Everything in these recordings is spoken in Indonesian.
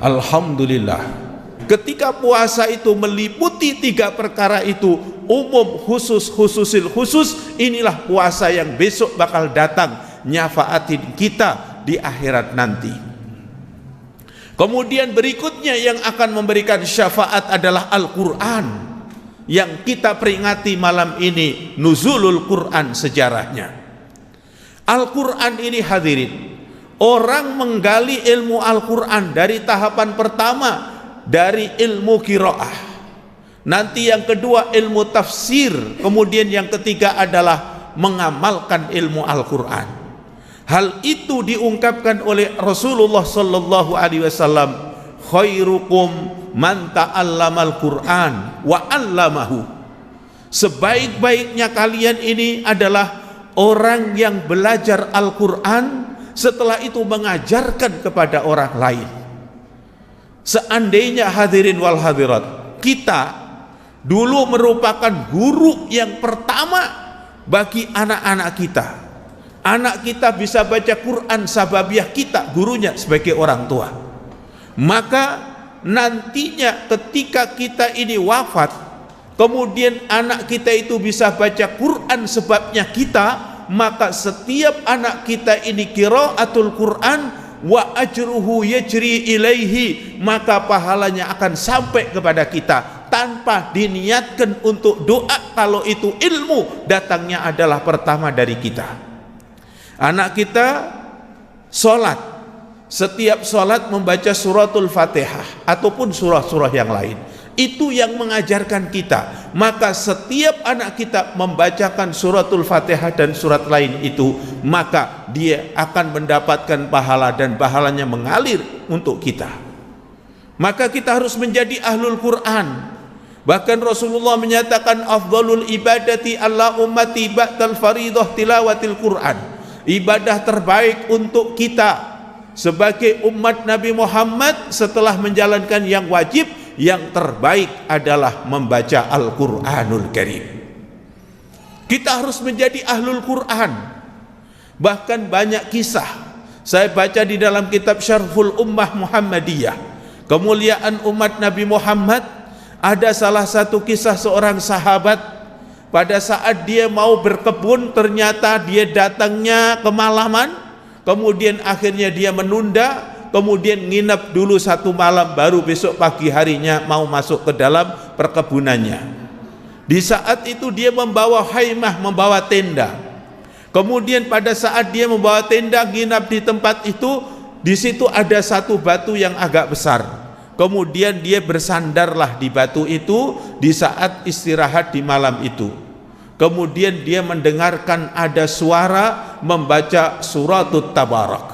Alhamdulillah, ketika puasa itu meliputi tiga perkara itu, umum, khusus, khususil khusus, inilah puasa yang besok bakal datang nyafaatin kita di akhirat nanti. Kemudian berikutnya yang akan memberikan syafaat adalah Al-Quran, yang kita peringati malam ini nuzulul Quran sejarahnya. Al-Quran ini hadirin, orang menggali ilmu Al-Quran dari tahapan pertama dari ilmu qiraah, nanti yang kedua ilmu tafsir, kemudian yang ketiga adalah mengamalkan ilmu Al-Quran. Hal itu diungkapkan oleh Rasulullah sallallahu alaihi wasallam, khairukum man ta'allamal Qur'an wa 'allamahu. Sebaik-baiknya kalian ini adalah orang yang belajar Al-Qur'an, setelah itu mengajarkan kepada orang lain. Seandainya hadirin wal hadirat, kita dulu merupakan guru yang pertama bagi anak-anak kita. Anak kita bisa baca Quran, sababiah kita gurunya sebagai orang tua. Maka nantinya ketika kita ini wafat, kemudian anak kita itu bisa baca Quran sebabnya kita, maka setiap anak kita ini qiraatul Quran wa ajruhu yajri ilaihi, maka pahalanya akan sampai kepada kita tanpa diniatkan untuk doa. Kalau itu ilmu, datangnya adalah pertama dari kita. Anak kita sholat, setiap sholat membaca suratul Fatihah ataupun surah-surah yang lain, itu yang mengajarkan kita. Maka setiap anak kita membacakan suratul Fatihah dan surat lain itu, maka dia akan mendapatkan pahala dan pahalanya mengalir untuk kita. Maka kita harus menjadi ahlul Quran. Bahkan Rasulullah menyatakan afdalul ibadati ala ummati ba'dal faridah tilawatil Quran. Ibadah terbaik untuk kita sebagai umat Nabi Muhammad setelah menjalankan yang wajib, yang terbaik adalah membaca Al-Quranul Karim. Kita harus menjadi ahlul Quran. Bahkan banyak kisah saya baca di dalam kitab Syarhul Ummah Muhammadiyah, kemuliaan umat Nabi Muhammad. Ada salah satu kisah seorang sahabat, pada saat dia mau berkebun, ternyata dia datangnya kemalaman, kemudian akhirnya dia menunda, kemudian nginep dulu satu malam, baru besok pagi harinya mau masuk ke dalam perkebunannya. Di saat itu dia membawa haimah, membawa tenda. Kemudian pada saat dia membawa tenda, nginap di tempat itu, di situ ada satu batu yang agak besar. Kemudian dia bersandarlah di batu itu di saat istirahat di malam itu. Kemudian dia mendengarkan ada suara membaca suratut Tabarak.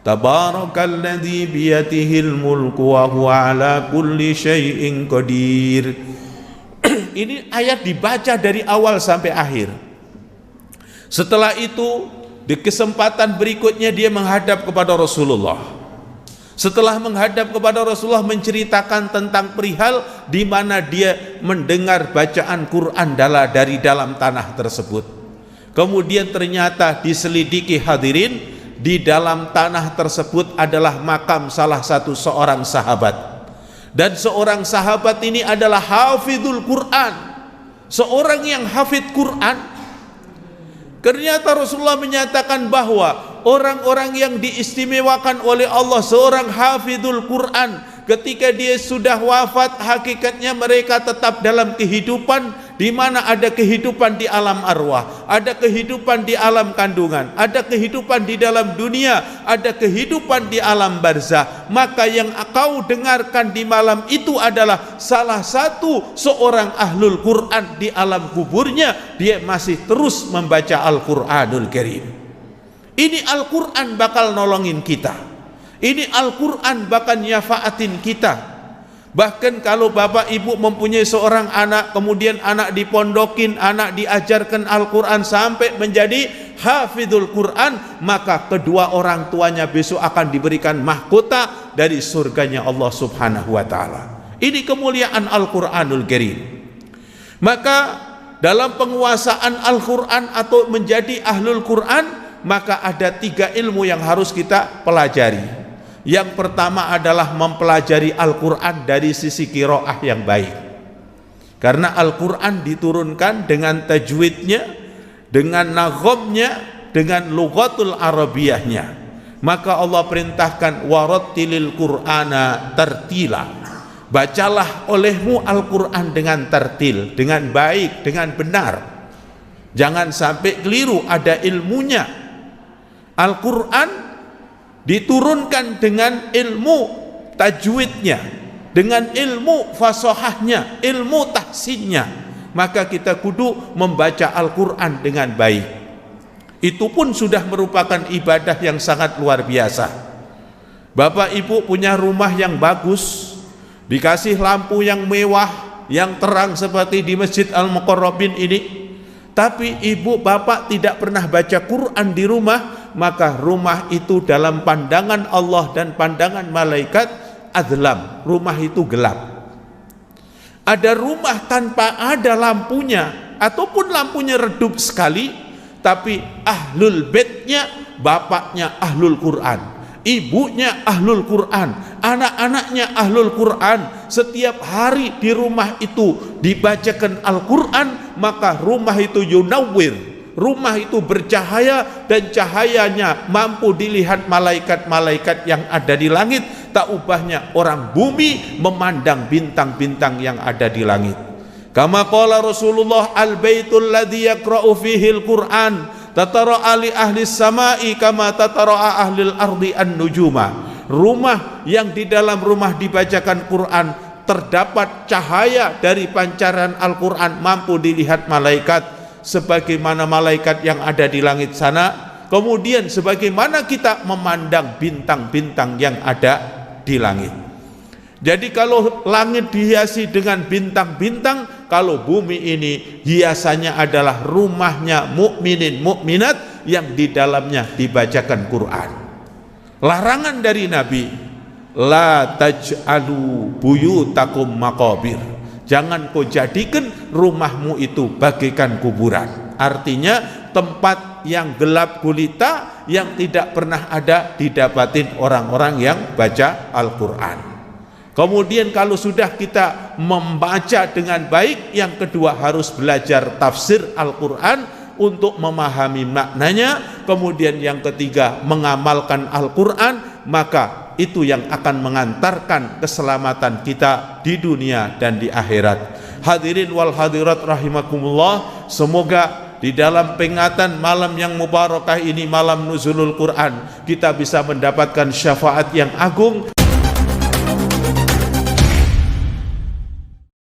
Tabarakalladzi biyadihil mulku wa huwa ala kulli syai'in qadir. Ini ayat dibaca dari awal sampai akhir. Setelah itu di kesempatan berikutnya dia menghadap kepada Rasulullah. Setelah menghadap kepada Rasulullah, menceritakan tentang perihal di mana dia mendengar bacaan Quran dari dalam tanah tersebut. Kemudian ternyata diselidiki hadirin, di dalam tanah tersebut adalah makam salah satu seorang sahabat. Dan seorang sahabat ini adalah hafidhul Quran, seorang yang hafid Quran. Ternyata Rasulullah menyatakan bahwa orang-orang yang diistimewakan oleh Allah, seorang hafidhul Quran, ketika dia sudah wafat, hakikatnya mereka tetap dalam kehidupan, di mana ada kehidupan di alam arwah, ada kehidupan di alam kandungan, ada kehidupan di dalam dunia, ada kehidupan di alam barzah. Maka yang kau dengarkan di malam itu adalah salah satu seorang ahlul Quran di alam kuburnya, dia masih terus membaca Al-Quranul Karim. Ini Al-Quran bakal nolongin kita. Ini Al-Quran bakal nyafaatin kita. Bahkan kalau bapak ibu mempunyai seorang anak, kemudian anak dipondokin, anak diajarkan Al-Quran sampai menjadi hafidhul Quran, maka kedua orang tuanya besok akan diberikan mahkota dari surganya Allah subhanahu wa ta'ala. Ini kemuliaan Al-Quranul Karim. Maka dalam penguasaan Al-Quran atau menjadi ahlul Quran, maka ada 3 ilmu yang harus kita pelajari. Yang pertama adalah mempelajari Al-Quran dari sisi qiraah yang baik. Karena Al-Quran diturunkan dengan tajwidnya, dengan naghamnya, dengan lughatul arabiyahnya. Maka Allah perintahkan warattilil Qur'ana tartila. Bacalah olehmu Al-Quran dengan tartil, dengan baik, dengan benar. Jangan sampai keliru, ada ilmunya. Al-Quran diturunkan dengan ilmu tajwidnya, dengan ilmu fasahahnya, ilmu tahsinnya. Maka kita kudu membaca Al-Quran dengan baik. Itu pun sudah merupakan ibadah yang sangat luar biasa. Bapak ibu punya rumah yang bagus, dikasih lampu yang mewah, yang terang seperti di Masjid Al-Muqarrabin ini, tapi ibu bapak tidak pernah baca Quran di rumah, maka rumah itu dalam pandangan Allah dan pandangan malaikat adlam, rumah itu gelap. Ada rumah tanpa ada lampunya, ataupun lampunya redup sekali, tapi ahlul baitnya, bapaknya ahlul Quran, ibunya ahlul Quran, anak-anaknya ahlul Quran. Setiap hari di rumah itu dibacakan Al-Quran, maka rumah itu yunawwir, rumah itu bercahaya, dan cahayanya mampu dilihat malaikat-malaikat yang ada di langit. Tak ubahnya orang bumi memandang bintang-bintang yang ada di langit. Kama qala Rasulullah, al-baitul ladzi yaqra'u fihi al-Qur'an tatara'a li ahli samai kama tatara'a ahlil ardi an-nujuma. Rumah yang di dalam rumah dibacakan Quran, terdapat cahaya dari pancaran Al-Quran, mampu dilihat malaikat sebagaimana malaikat yang ada di langit sana. Kemudian sebagaimana kita memandang bintang-bintang yang ada di langit. Jadi kalau langit dihiasi dengan bintang-bintang, kalau bumi ini hiasannya adalah rumahnya mukminin mukminat yang di dalamnya dibacakan Quran. Larangan dari Nabi, la taj'alu buyutakum maqabir. Jangan kau jadikan rumahmu itu bagaikan kuburan. Artinya tempat yang gelap gulita, yang tidak pernah ada didapatin orang-orang yang baca Al-Quran. Kemudian kalau sudah kita membaca dengan baik, yang kedua harus belajar tafsir Al-Quran untuk memahami maknanya. Kemudian yang ketiga mengamalkan Al-Quran, maka itu yang akan mengantarkan keselamatan kita di dunia dan di akhirat. Hadirin wal hadirat rahimakumullah, semoga di dalam peringatan malam yang mubarakah ini, malam nuzulul Quran, kita bisa mendapatkan syafaat yang agung.